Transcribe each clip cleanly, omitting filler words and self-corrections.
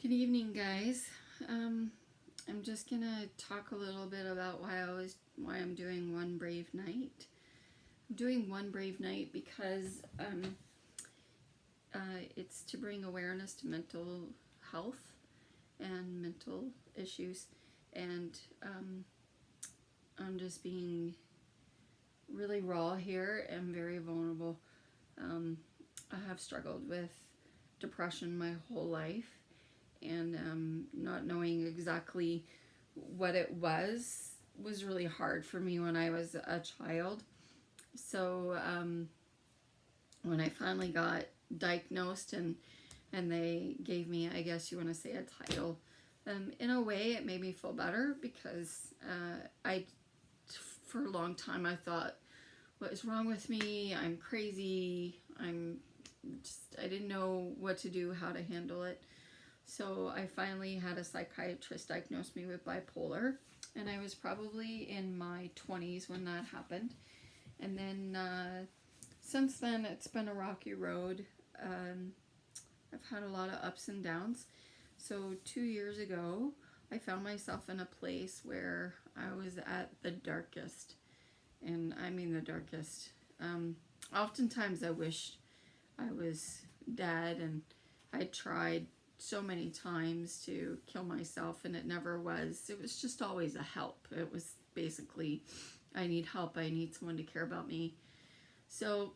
Good evening, guys. I'm just gonna talk a little bit about why I'm doing One Brave Night. I'm doing One Brave Night because it's to bring awareness to mental health and mental issues, and I'm just being really raw here and very vulnerable. I have struggled with depression my whole life, and not knowing exactly what it was really hard for me when I was a child. So when I finally got diagnosed and they gave me, I guess you want to say, a title, in a way it made me feel better because I for a long time I thought, what is wrong with me? I'm crazy. I didn't know what to do, how to handle it. So I finally had a psychiatrist diagnose me with bipolar, and I was probably in my 20s when that happened. And then since then, it's been a rocky road. I've had a lot of ups and downs. So 2 years ago, I found myself in a place where I was at the darkest, and I mean the darkest. Oftentimes, I wished I was dead, and I tried so many times to kill myself, and it never was. It was just always a help. It was basically, I need help. I need someone to care about me. So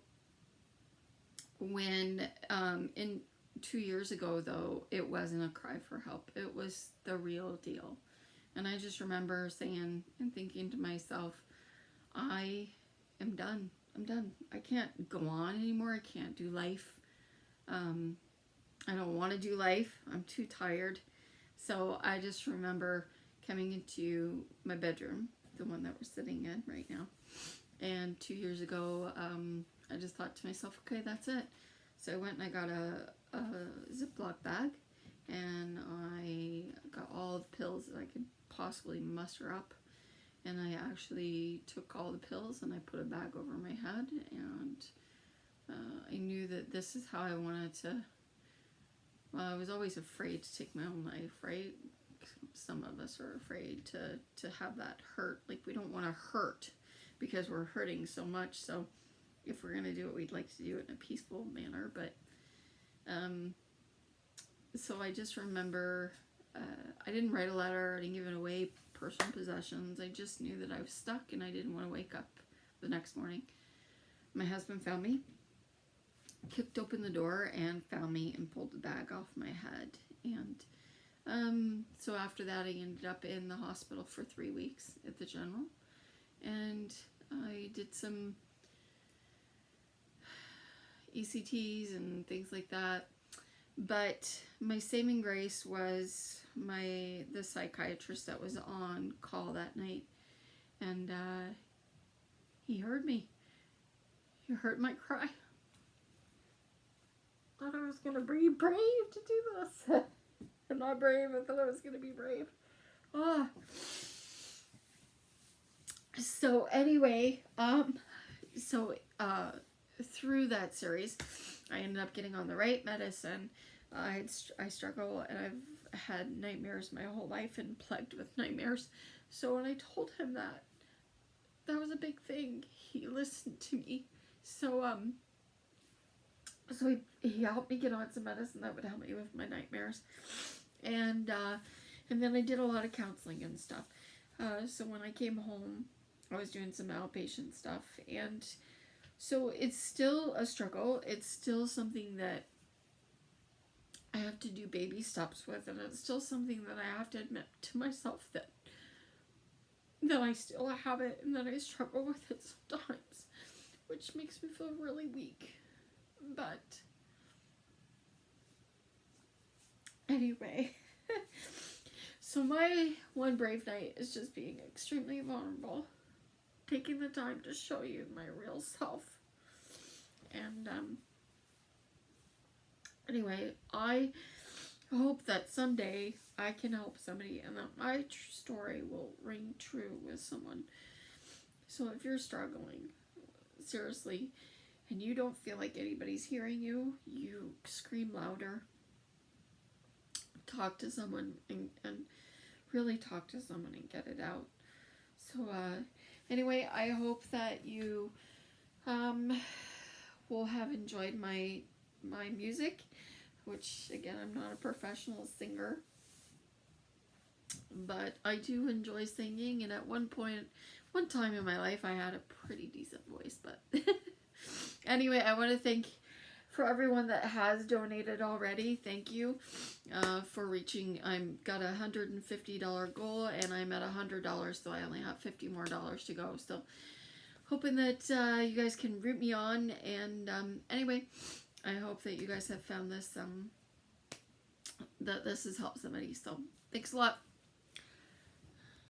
when in 2 years ago, though, it wasn't a cry for help. It was the real deal. And I just remember saying and thinking to myself, I am done. I'm done. I can't go on anymore. I can't do life. I don't want to do life. I'm too tired. So I just remember coming into my bedroom, the one that we're sitting in right now. And 2 years ago, I just thought to myself, okay, that's it. So I went and I got a Ziploc bag, and I got all the pills that I could possibly muster up. And I actually took all the pills and I put a bag over my head, and I knew that this is how I wanted to. Well, I was always afraid to take my own life, right? Some of us are afraid to have that hurt. Like, we don't want to hurt because we're hurting so much. So if we're going to do it, we'd like to do it in a peaceful manner. But so I just remember I didn't write a letter. I didn't give it away, personal possessions. I just knew that I was stuck and I didn't want to wake up the next morning. My husband found me, kicked open the door and found me and pulled the bag off my head. And so after that, I ended up in the hospital for 3 weeks at the General. And I did some ECTs and things like that. But my saving grace was the psychiatrist that was on call that night. And he heard me. He heard my cry. Thought I was gonna be brave to do this. I'm not brave. I thought I was gonna be brave. So anyway, through that series, I ended up getting on the right medicine. I struggle, and I've had nightmares my whole life and plagued with nightmares. So when I told him that was a big thing, he listened to me. So he helped me get on some medicine that would help me with my nightmares, and then I did a lot of counseling and stuff. So when I came home, I was doing some outpatient stuff, and so it's still a struggle. It's still something that I have to do baby steps with, and it's still something that I have to admit to myself that I still have it and that I struggle with it sometimes, which makes me feel really weak. But anyway, so my One Brave Night is just being extremely vulnerable, taking the time to show you my real self. And anyway, I hope that someday I can help somebody and that my story will ring true with someone. So if you're struggling, seriously, and you don't feel like anybody's hearing you, you scream louder. talk to someone and really talk to someone and get it out. So anyway, I hope that you will have enjoyed my music, which again, I'm not a professional singer, but I do enjoy singing, and at one time in my life I had a pretty decent voice. But anyway, I want to thank for everyone that has donated already. Thank you for reaching. I'm got a $150 goal, and I'm at $100, so I only have $50 more to go. So hoping that you guys can root me on. And anyway, I hope that you guys have found this that this has helped somebody. So thanks a lot.